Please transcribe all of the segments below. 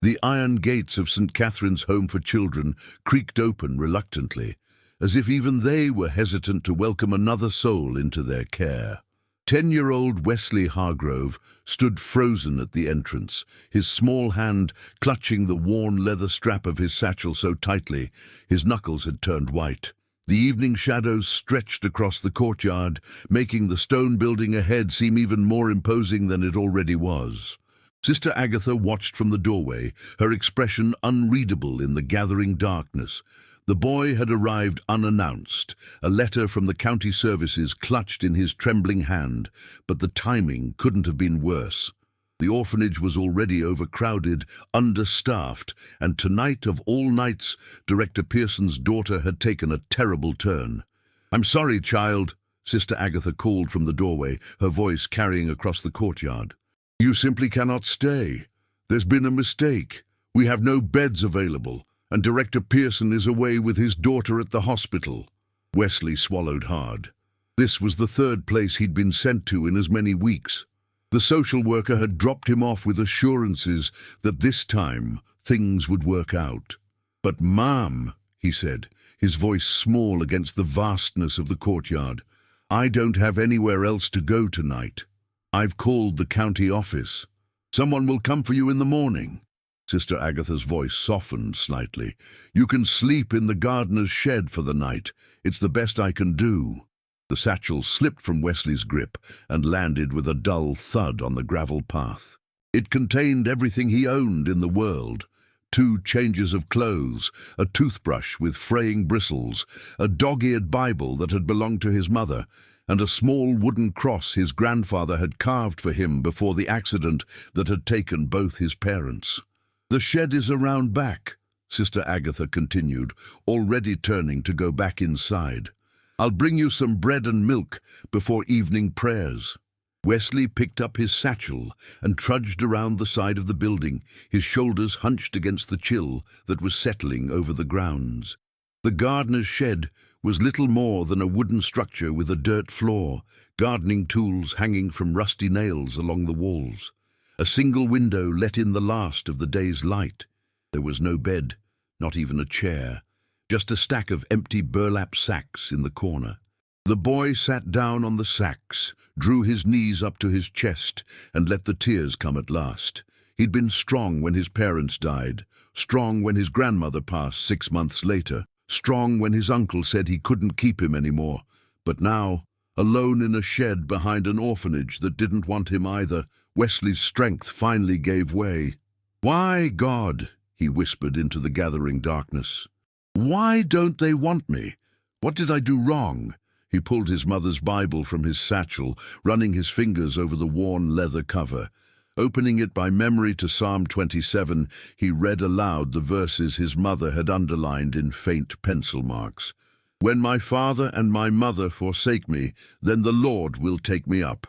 The iron gates of St. Catherine's Home for Children creaked open reluctantly, as if even they were hesitant to welcome another soul into their care. 10-year-old Wesley Hargrove stood frozen at the entrance, his small hand clutching the worn leather strap of his satchel so tightly his knuckles had turned white. The evening shadows stretched across the courtyard, making the stone building ahead seem even more imposing than it already was. Sister Agatha watched from the doorway, her expression unreadable in the gathering darkness. The boy had arrived unannounced, a letter from the county services clutched in his trembling hand, but the timing couldn't have been worse. The orphanage was already overcrowded, understaffed, and tonight of all nights, Director Pearson's daughter had taken a terrible turn. "I'm sorry, child," Sister Agatha called from the doorway, her voice carrying across the courtyard. "You simply cannot stay. There's been a mistake. We have no beds available, and Director Pearson is away with his daughter at the hospital." Wesley swallowed hard. This was the third place he'd been sent to in as many weeks. The social worker had dropped him off with assurances that this time things would work out. "But, Ma'am," he said, his voice small against the vastness of the courtyard, "I don't have anywhere else to go tonight. I've called the county office. Someone will come for you in the morning." Sister Agatha's voice softened slightly. "You can sleep in the gardener's shed for the night. It's the best I can do." The satchel slipped from Wesley's grip and landed with a dull thud on the gravel path. It contained everything he owned in the world: 2 changes of clothes, a toothbrush with fraying bristles, a dog-eared Bible that had belonged to his mother, and a small wooden cross his grandfather had carved for him before the accident that had taken both his parents. "The shed is around back," Sister Agatha continued, already turning to go back inside. "I'll bring you some bread and milk before evening prayers." Wesley picked up his satchel and trudged around the side of the building, his shoulders hunched against the chill that was settling over the grounds. The gardener's shed was little more than a wooden structure with a dirt floor, gardening tools hanging from rusty nails along the walls. A single window let in the last of the day's light. There was no bed, not even a chair, just a stack of empty burlap sacks in the corner. The boy sat down on the sacks, drew his knees up to his chest, and let the tears come at last. He'd been strong when his parents died, strong when his grandmother passed 6 months later, strong when his uncle said he couldn't keep him anymore. But now, alone in a shed behind an orphanage that didn't want him either, Wesley's strength finally gave way. "Why, God?" he whispered into the gathering darkness. "Why don't they want me? What did I do wrong?" He pulled his mother's Bible from his satchel, running his fingers over the worn leather cover. Opening it by memory to Psalm 27, he read aloud the verses his mother had underlined in faint pencil marks. "When my father and my mother forsake me, then the Lord will take me up."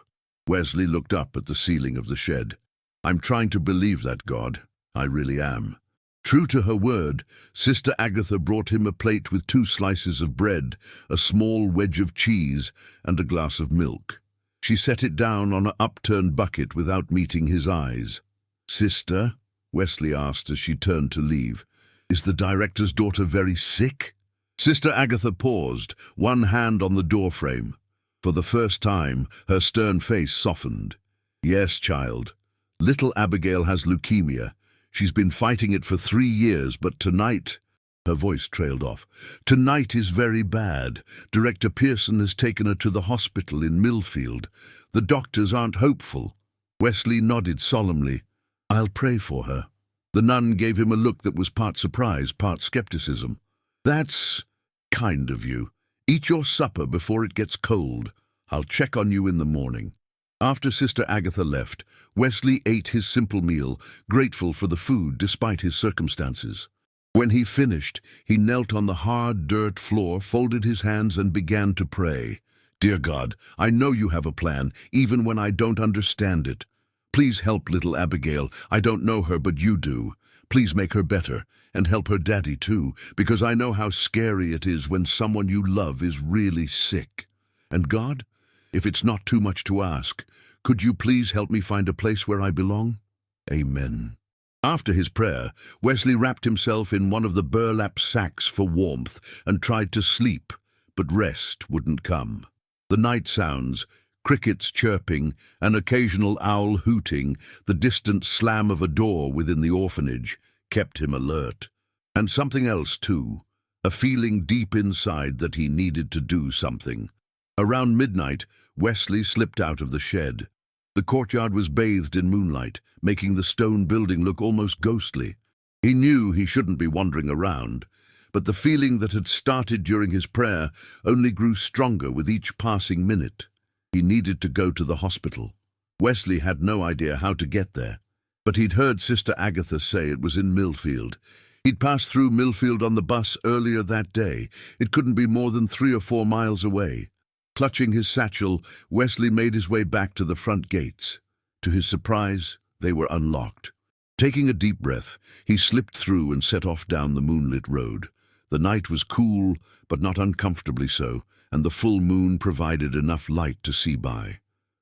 Wesley looked up at the ceiling of the shed. "I'm trying to believe that, God. I really am." True to her word, Sister Agatha brought him a plate with 2 slices of bread, a small wedge of cheese, and a glass of milk. She set it down on an upturned bucket without meeting his eyes. "Sister," Wesley asked as she turned to leave, "is the director's daughter very sick?" Sister Agatha paused, one hand on the doorframe. For the first time, her stern face softened. "Yes, child. Little Abigail has leukemia. She's been fighting it for 3 years, but tonight—" Her voice trailed off. "Tonight is very bad. Director Pearson has taken her to the hospital in Millfield. The doctors aren't hopeful." Wesley nodded solemnly. "I'll pray for her." The nun gave him a look that was part surprise, part skepticism. "That's kind of you. Eat your supper before it gets cold. I'll check on you in the morning." After Sister Agatha left, Wesley ate his simple meal, grateful for the food despite his circumstances. When he finished, he knelt on the hard dirt floor, folded his hands, and began to pray. "Dear God, I know you have a plan, even when I don't understand it. Please help little Abigail. I don't know her, but you do. Please make her better, and help her daddy too, because I know how scary it is when someone you love is really sick. And God, if it's not too much to ask, could you please help me find a place where I belong? Amen." After his prayer, Wesley wrapped himself in one of the burlap sacks for warmth and tried to sleep, but rest wouldn't come. The night sounds, crickets chirping, an occasional owl hooting, the distant slam of a door within the orphanage, kept him alert. And something else too, a feeling deep inside that he needed to do something. Around midnight, Wesley slipped out of the shed. The courtyard was bathed in moonlight, making the stone building look almost ghostly. He knew he shouldn't be wandering around, but the feeling that had started during his prayer only grew stronger with each passing minute. He needed to go to the hospital. Wesley had no idea how to get there, but he'd heard Sister Agatha say it was in Millfield. He'd passed through Millfield on the bus earlier that day. It couldn't be more than 3 or 4 miles away. Clutching his satchel, Wesley made his way back to the front gates. To his surprise, they were unlocked. Taking a deep breath, he slipped through and set off down the moonlit road. The night was cool, but not uncomfortably so, and the full moon provided enough light to see by.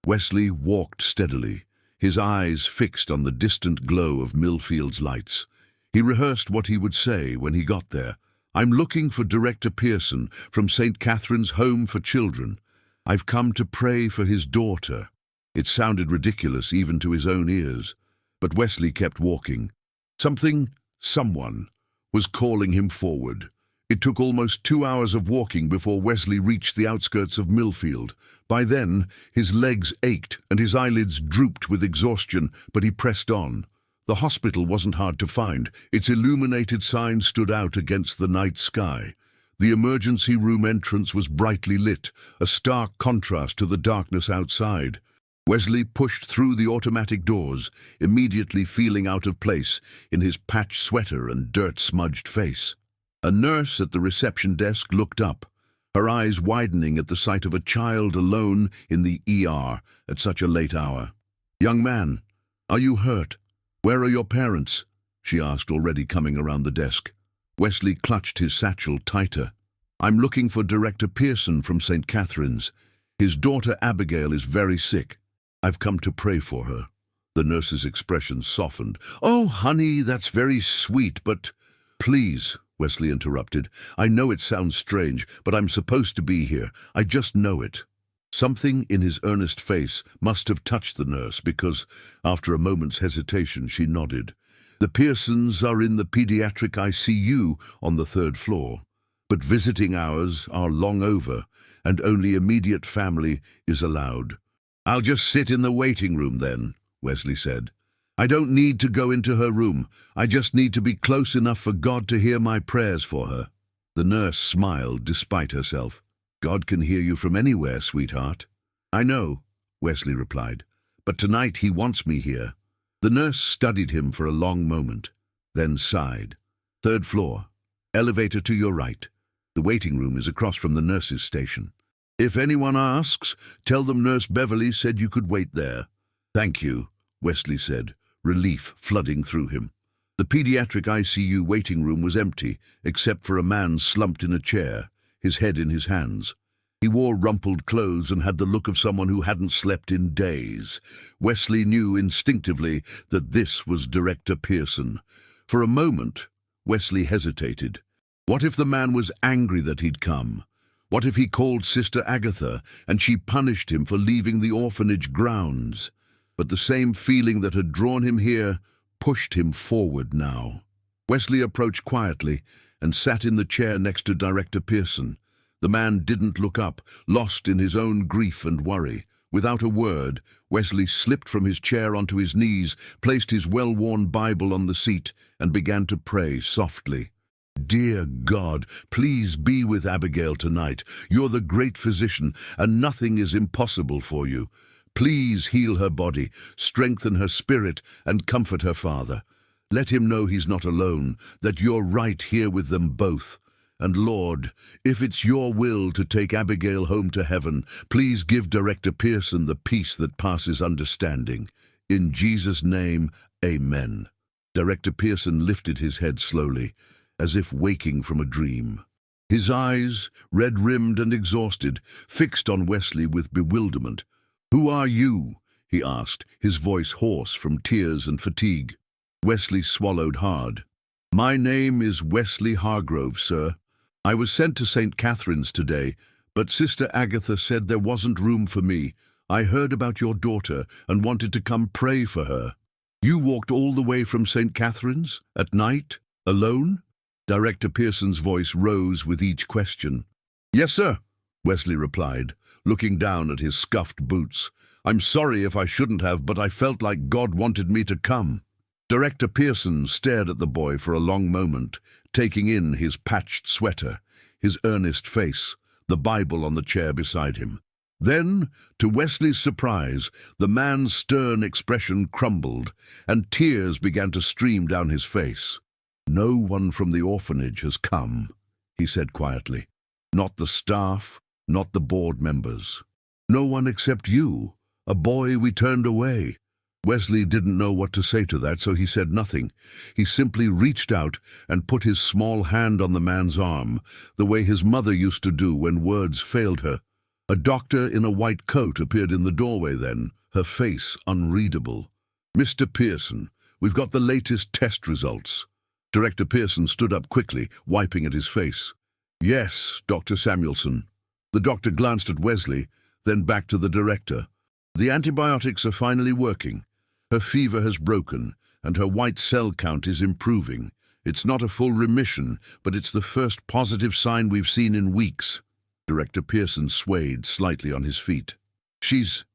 Wesley walked steadily, his eyes fixed on the distant glow of Millfield's lights. He rehearsed what he would say when he got there. "I'm looking for Director Pearson from St. Catherine's Home for Children. I've come to pray for his daughter." It sounded ridiculous even to his own ears, but Wesley kept walking. Someone, was calling him forward. It took almost 2 hours of walking before Wesley reached the outskirts of Millfield. By then, his legs ached and his eyelids drooped with exhaustion, but he pressed on. The hospital wasn't hard to find. Its illuminated sign stood out against the night sky. The emergency room entrance was brightly lit, a stark contrast to the darkness outside. Wesley pushed through the automatic doors, immediately feeling out of place in his patched sweater and dirt-smudged face. A nurse at the reception desk looked up, her eyes widening at the sight of a child alone in the ER at such a late hour. "Young man, are you hurt? Where are your parents?" she asked, already coming around the desk. Wesley clutched his satchel tighter. "I'm looking for Director Pearson from St. Catherine's. His daughter Abigail is very sick. I've come to pray for her." The nurse's expression softened. "Oh, honey, that's very sweet, but—" "Please," Wesley interrupted. "I know it sounds strange, but I'm supposed to be here. I just know it." Something in his earnest face must have touched the nurse because, after a moment's hesitation, she nodded. "The Pearsons are in the pediatric ICU on the 3rd floor, but visiting hours are long over, and only immediate family is allowed." "I'll just sit in the waiting room then," Wesley said. "I don't need to go into her room. I just need to be close enough for God to hear my prayers for her." The nurse smiled despite herself. "God can hear you from anywhere, sweetheart." "I know," Wesley replied, "but tonight he wants me here." The nurse studied him for a long moment, then sighed. "3rd floor. Elevator to your right. The waiting room is across from the nurse's station. If anyone asks, tell them Nurse Beverly said you could wait there." "Thank you," Wesley said, relief flooding through him. The pediatric ICU waiting room was empty, except for a man slumped in a chair, his head in his hands. He wore rumpled clothes and had the look of someone who hadn't slept in days. Wesley knew instinctively that this was Director Pearson. For a moment, Wesley hesitated. What if the man was angry that he'd come? What if he called Sister Agatha and she punished him for leaving the orphanage grounds? But the same feeling that had drawn him here pushed him forward now. Wesley approached quietly and sat in the chair next to Director Pearson. The man didn't look up, lost in his own grief and worry. Without a word, Wesley slipped from his chair onto his knees, placed his well-worn Bible on the seat, and began to pray softly. "Dear God, please be with Abigail tonight. You're the great physician, and nothing is impossible for you. Please heal her body, strengthen her spirit, and comfort her father. Let him know he's not alone, that you're right here with them both. And Lord, if it's your will to take Abigail home to heaven, please give Director Pearson the peace that passes understanding. In Jesus' name, amen." Director Pearson lifted his head slowly, as if waking from a dream. His eyes, red-rimmed and exhausted, fixed on Wesley with bewilderment. "Who are you?" he asked, his voice hoarse from tears and fatigue. Wesley swallowed hard. "My name is Wesley Hargrove, sir. I was sent to St. Catherine's today, but Sister Agatha said there wasn't room for me. I heard about your daughter and wanted to come pray for her." "You walked all the way from St. Catherine's? At night? Alone?" Director Pearson's voice rose with each question. "Yes, sir," Wesley replied, looking down at his scuffed boots. "I'm sorry if I shouldn't have, but I felt like God wanted me to come." Director Pearson stared at the boy for a long moment, taking in his patched sweater, his earnest face, the Bible on the chair beside him. Then, to Wesley's surprise, the man's stern expression crumbled, and tears began to stream down his face. "No one from the orphanage has come," he said quietly. "Not the staff, not the board members. No one except you, a boy we turned away." Wesley didn't know what to say to that, so he said nothing. He simply reached out and put his small hand on the man's arm, the way his mother used to do when words failed her. A doctor in a white coat appeared in the doorway then, her face unreadable. "Mr. Pearson, we've got the latest test results." Director Pearson stood up quickly, wiping at his face. "Yes, Dr. Samuelson." The doctor glanced at Wesley, then back to the director. "The antibiotics are finally working. Her fever has broken, and her white cell count is improving. It's not a full remission, but it's the first positive sign we've seen in weeks." Director Pearson swayed slightly on his feet. She's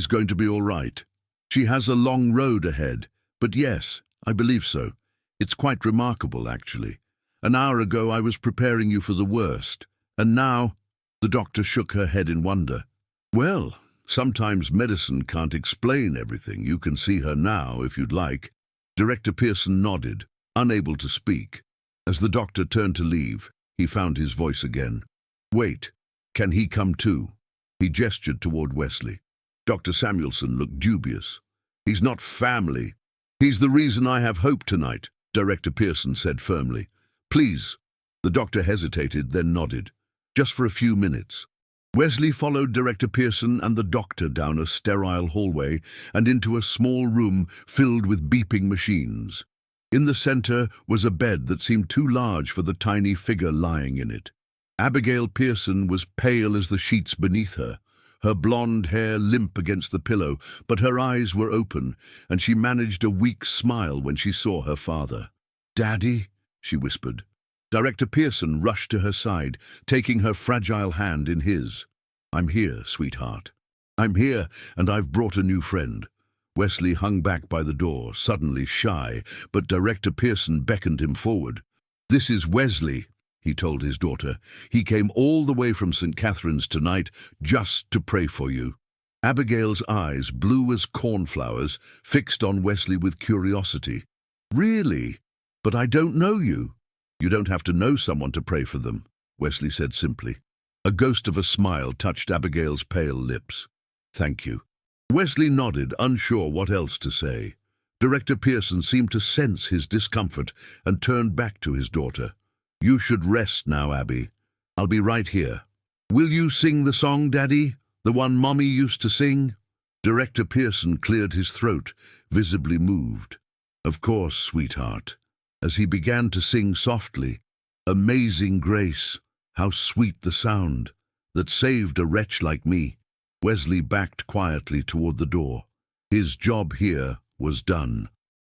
going to be all right. She has a long road ahead, but yes, I believe so. It's quite remarkable, actually. An hour ago I was preparing you for the worst, and now—" The doctor shook her head in wonder. "Well, sometimes medicine can't explain everything. You can see her now, if you'd like." Director Pearson nodded, unable to speak. As the doctor turned to leave, he found his voice again. "Wait, can he come too?" He gestured toward Wesley. Dr. Samuelson looked dubious. "He's not family. He's the reason I have hope tonight," Director Pearson said firmly. "Please." The doctor hesitated, then nodded. "Just for a few minutes." Wesley followed Director Pearson and the doctor down a sterile hallway and into a small room filled with beeping machines. In the center was a bed that seemed too large for the tiny figure lying in it. Abigail Pearson was pale as the sheets beneath her, her blonde hair limp against the pillow, but her eyes were open, and she managed a weak smile when she saw her father. "Daddy," she whispered. Director Pearson rushed to her side, taking her fragile hand in his. "I'm here, sweetheart. I'm here, and I've brought a new friend." Wesley hung back by the door, suddenly shy, but Director Pearson beckoned him forward. "This is Wesley," he told his daughter. "He came all the way from St. Catherine's tonight just to pray for you." Abigail's eyes, blue as cornflowers, fixed on Wesley with curiosity. "Really? But I don't know you." "You don't have to know someone to pray for them," Wesley said simply. A ghost of a smile touched Abigail's pale lips. "Thank you." Wesley nodded, unsure what else to say. Director Pearson seemed to sense his discomfort and turned back to his daughter. "You should rest now, Abby. I'll be right here." "Will you sing the song, Daddy? The one Mommy used to sing?" Director Pearson cleared his throat, visibly moved. "Of course, sweetheart." As he began to sing softly, "Amazing grace, how sweet the sound, that saved a wretch like me." Wesley backed quietly toward the door. His job here was done.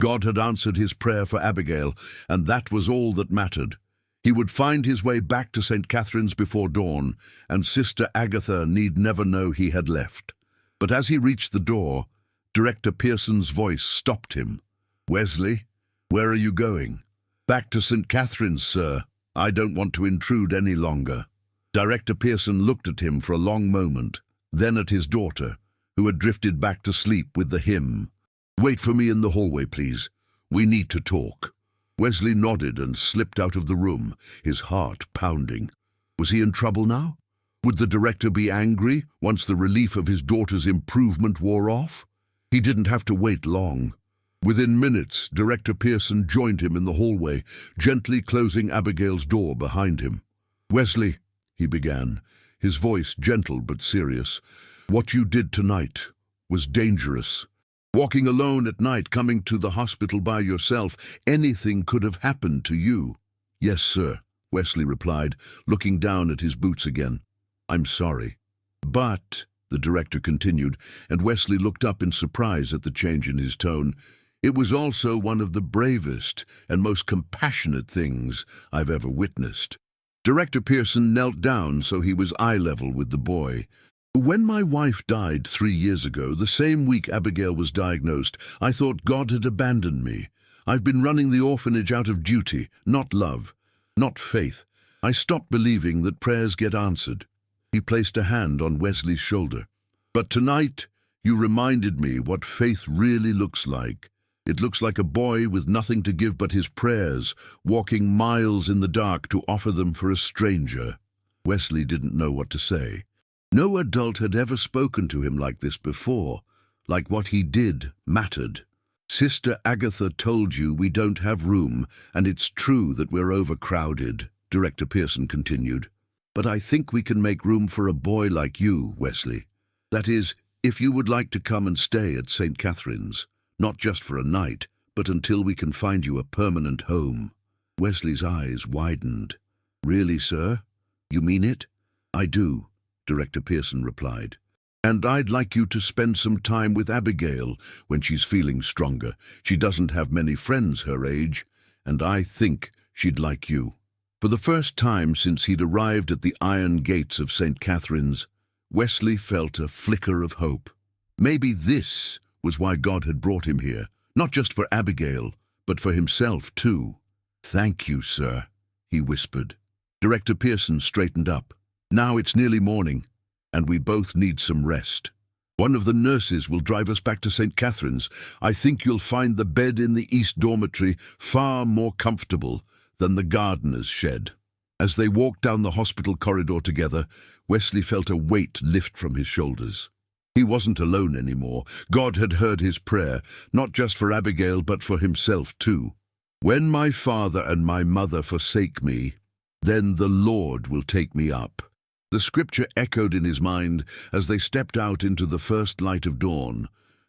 God had answered his prayer for Abigail, and that was all that mattered. He would find his way back to St. Catherine's before dawn, and Sister Agatha need never know he had left. But as he reached the door, Director Pearson's voice stopped him. "Wesley, where are you going?" "Back to St. Catherine's, sir. I don't want to intrude any longer." Director Pearson looked at him for a long moment, then at his daughter, who had drifted back to sleep with the hymn. "Wait for me in the hallway, please. We need to talk." Wesley nodded and slipped out of the room, his heart pounding. Was he in trouble now? Would the director be angry once the relief of his daughter's improvement wore off? He didn't have to wait long. Within minutes, Director Pearson joined him in the hallway, gently closing Abigail's door behind him. "Wesley," he began, his voice gentle but serious, "what you did tonight was dangerous. Walking alone at night, coming to the hospital by yourself, anything could have happened to you." "Yes, sir," Wesley replied, looking down at his boots again. "I'm sorry." "But," the director continued, and Wesley looked up in surprise at the change in his tone, "it was also one of the bravest and most compassionate things I've ever witnessed." Director Pearson knelt down so he was eye level with the boy. "When my wife died 3 years ago, the same week Abigail was diagnosed, I thought God had abandoned me. I've been running the orphanage out of duty, not love, not faith. I stopped believing that prayers get answered." He placed a hand on Wesley's shoulder. "But tonight, you reminded me what faith really looks like. It looks like a boy with nothing to give but his prayers, walking miles in the dark to offer them for a stranger." Wesley didn't know what to say. No adult had ever spoken to him like this before, like what he did mattered. "Sister Agatha told you we don't have room, and it's true that we're overcrowded," Director Pearson continued. "But I think we can make room for a boy like you, Wesley. That is, if you would like to come and stay at St. Catherine's, not just for a night, but until we can find you a permanent home." Wesley's eyes widened. "Really, sir? You mean it?" "I do," Director Pearson replied. "And I'd like you to spend some time with Abigail when she's feeling stronger. She doesn't have many friends her age, and I think she'd like you." For the first time since he'd arrived at the iron gates of St. Catherine's, Wesley felt a flicker of hope. Maybe this was why God had brought him here, not just for Abigail, but for himself too. "Thank you, sir," he whispered. Director Pearson straightened up. "Now it's nearly morning, and we both need some rest. One of the nurses will drive us back to St. Catherine's. I think you'll find the bed in the East Dormitory far more comfortable than the gardener's shed." As they walked down the hospital corridor together, Wesley felt a weight lift from his shoulders. He wasn't alone anymore. God had heard his prayer, not just for Abigail, but for himself too. "When my father and my mother forsake me, then the Lord will take me up." The scripture echoed in his mind as they stepped out into the first light of dawn,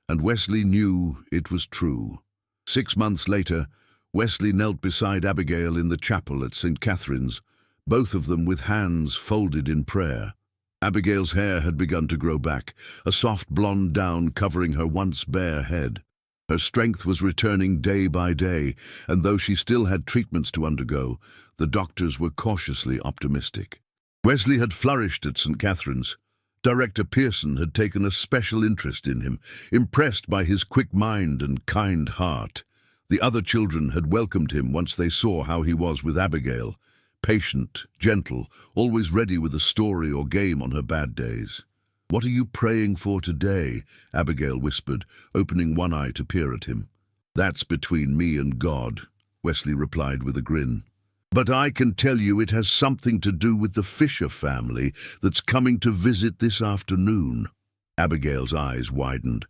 and Wesley knew it was true. 6 months later, Wesley knelt beside Abigail in the chapel at St. Catherine's, both of them with hands folded in prayer. Abigail's hair had begun to grow back, a soft blonde down covering her once bare head. Her strength was returning day by day, and though she still had treatments to undergo, the doctors were cautiously optimistic. Wesley had flourished at St. Catherine's. Director Pearson had taken a special interest in him, impressed by his quick mind and kind heart. The other children had welcomed him once they saw how he was with Abigail, patient, gentle, always ready with a story or game on her bad days. "What are you praying for today?" Abigail whispered, opening one eye to peer at him. "That's between me and God," Wesley replied with a grin. "But I can tell you it has something to do with the Fisher family that's coming to visit this afternoon." Abigail's eyes widened.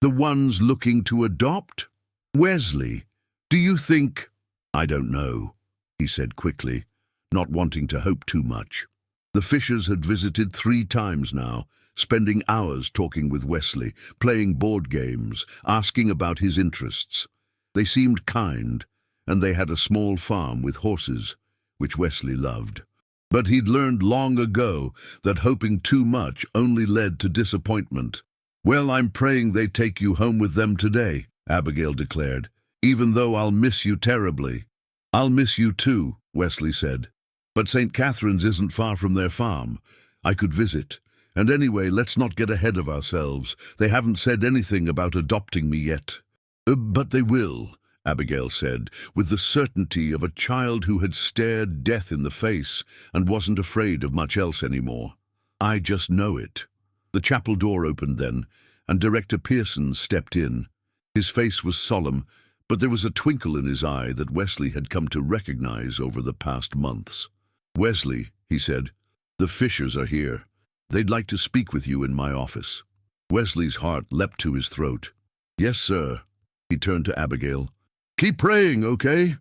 "The ones looking to adopt? Wesley, do you think—" "I don't know," he said quickly, not wanting to hope too much. The Fishers had visited 3 times now, spending hours talking with Wesley, playing board games, asking about his interests. They seemed kind, and they had a small farm with horses, which Wesley loved. But he'd learned long ago that hoping too much only led to disappointment. "Well, I'm praying they take you home with them today," Abigail declared, "even though I'll miss you terribly." "I'll miss you too," Wesley said. "But St. Catherine's isn't far from their farm. I could visit. And anyway, let's not get ahead of ourselves. They haven't said anything about adopting me yet." "But they will," Abigail said, with the certainty of a child who had stared death in the face and wasn't afraid of much else anymore. "I just know it." The chapel door opened then, and Director Pearson stepped in. His face was solemn, but there was a twinkle in his eye that Wesley had come to recognize over the past months. "Wesley," he said, "the Fishers are here. They'd like to speak with you in my office." Wesley's heart leapt to his throat. "Yes, sir." He turned to Abigail. "Keep praying, okay?"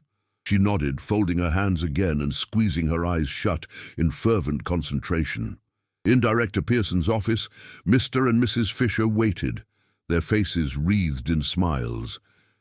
She nodded, folding her hands again and squeezing her eyes shut in fervent concentration. In Director Pearson's office, Mr. and Mrs. Fisher waited, their faces wreathed in smiles.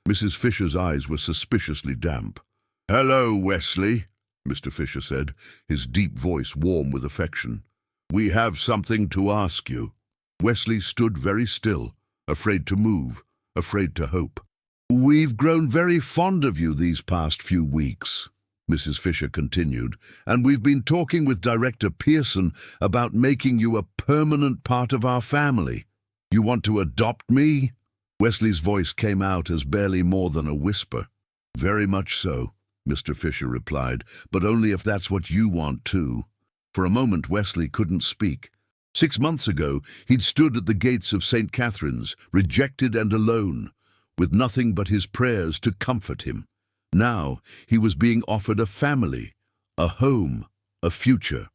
Mrs. Fisher's eyes were suspiciously damp. "Hello, Wesley," Mr. Fisher said, his deep voice warm with affection. "We have something to ask you." Wesley stood very still, afraid to move, afraid to hope. "We've grown very fond of you these past few weeks," Mrs. Fisher continued, "and we've been talking with Director Pearson about making you a permanent part of our family. You want to adopt me?" Wesley's voice came out as barely more than a whisper. "Very much so," Mr. Fisher replied, "but only if that's what you want too." For a moment Wesley couldn't speak. 6 months ago he'd stood at the gates of St. Catherine's, rejected and alone, with nothing but his prayers to comfort him. Now he was being offered a family, a home, a future.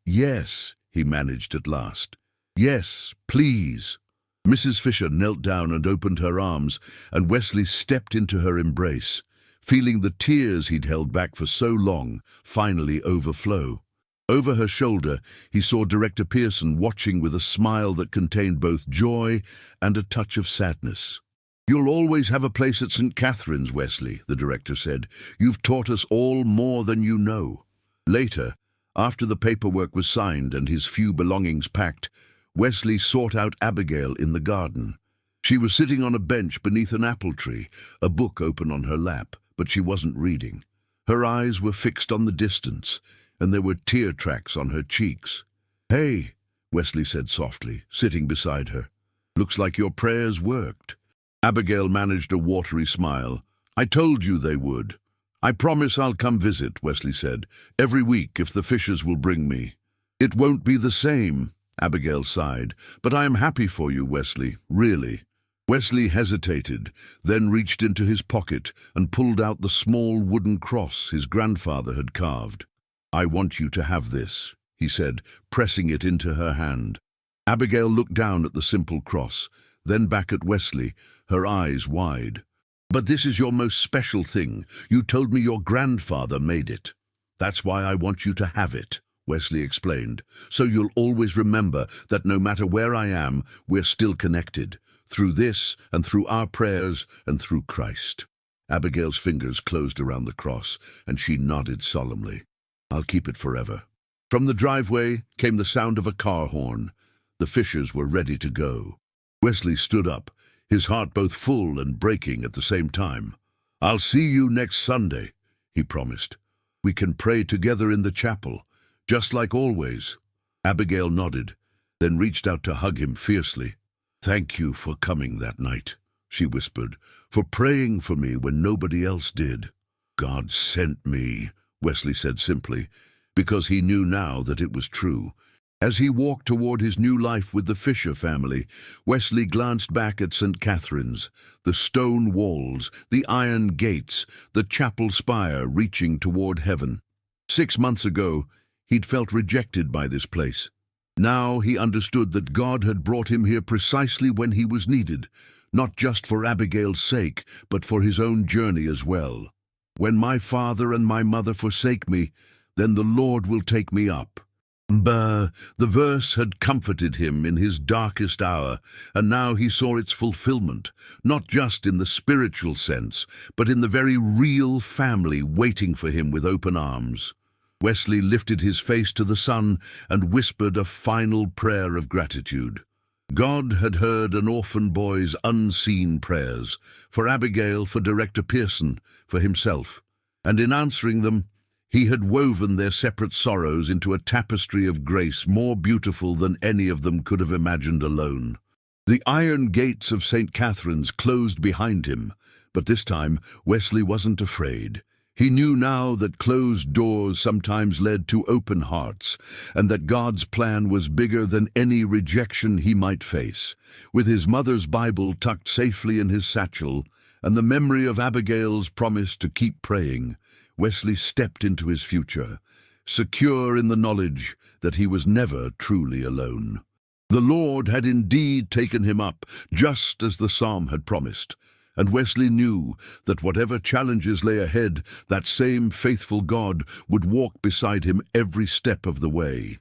Yes, he managed at last. "Yes, please." Mrs. Fisher knelt down and opened her arms, and Wesley stepped into her embrace, feeling the tears he'd held back for so long finally overflow. Over her shoulder, he saw Director Pearson watching with a smile that contained both joy and a touch of sadness. "You'll always have a place at St. Catherine's, Wesley," the director said. "You've taught us all more than you know." Later, after the paperwork was signed and his few belongings packed, Wesley sought out Abigail in the garden. She was sitting on a bench beneath an apple tree, a book open on her lap, but she wasn't reading. Her eyes were fixed on the distance, and there were tear tracks on her cheeks. "Hey," Wesley said softly, sitting beside her. "Looks like your prayers worked." Abigail managed a watery smile. "I told you they would." "I promise I'll come visit," Wesley said, "every week if the Fishers will bring me." "It won't be the same," Abigail sighed, "but I am happy for you, Wesley, really." Wesley hesitated, then reached into his pocket and pulled out the small wooden cross his grandfather had carved. "I want you to have this," he said, pressing it into her hand. Abigail looked down at the simple cross, then back at Wesley, her eyes wide. "But this is your most special thing. You told me your grandfather made it. That's why I want you to have it," Wesley explained, "so you'll always remember that no matter where I am, we're still connected, through this and through our prayers and through Christ." Abigail's fingers closed around the cross, and she nodded solemnly. "I'll keep it forever." From the driveway came the sound of a car horn. The Fishers were ready to go. Wesley stood up, his heart both full and breaking at the same time. "I'll see you next Sunday," he promised. "We can pray together in the chapel, just like always." Abigail nodded, then reached out to hug him fiercely. "Thank you for coming that night," she whispered, "for praying for me when nobody else did." "God sent me," Wesley said simply, because he knew now that it was true. As he walked toward his new life with the Fisher family, Wesley glanced back at St. Catherine's, the stone walls, the iron gates, the chapel spire reaching toward heaven. 6 months ago, he'd felt rejected by this place. Now he understood that God had brought him here precisely when he was needed, not just for Abigail's sake, but for his own journey as well. "When my father and my mother forsake me, then the Lord will take me up." The verse had comforted him in his darkest hour, and now he saw its fulfillment, not just in the spiritual sense, but in the very real family waiting for him with open arms. Wesley lifted his face to the sun and whispered a final prayer of gratitude. God had heard an orphan boy's unseen prayers, for Abigail, for Director Pearson, for himself, and in answering them, he had woven their separate sorrows into a tapestry of grace more beautiful than any of them could have imagined alone. The iron gates of St. Catherine's closed behind him, but this time Wesley wasn't afraid. He knew now that closed doors sometimes led to open hearts, and that God's plan was bigger than any rejection he might face. With his mother's Bible tucked safely in his satchel, and the memory of Abigail's promise to keep praying, Wesley stepped into his future, secure in the knowledge that he was never truly alone. The Lord had indeed taken him up, just as the psalm had promised, and Wesley knew that whatever challenges lay ahead, that same faithful God would walk beside him every step of the way.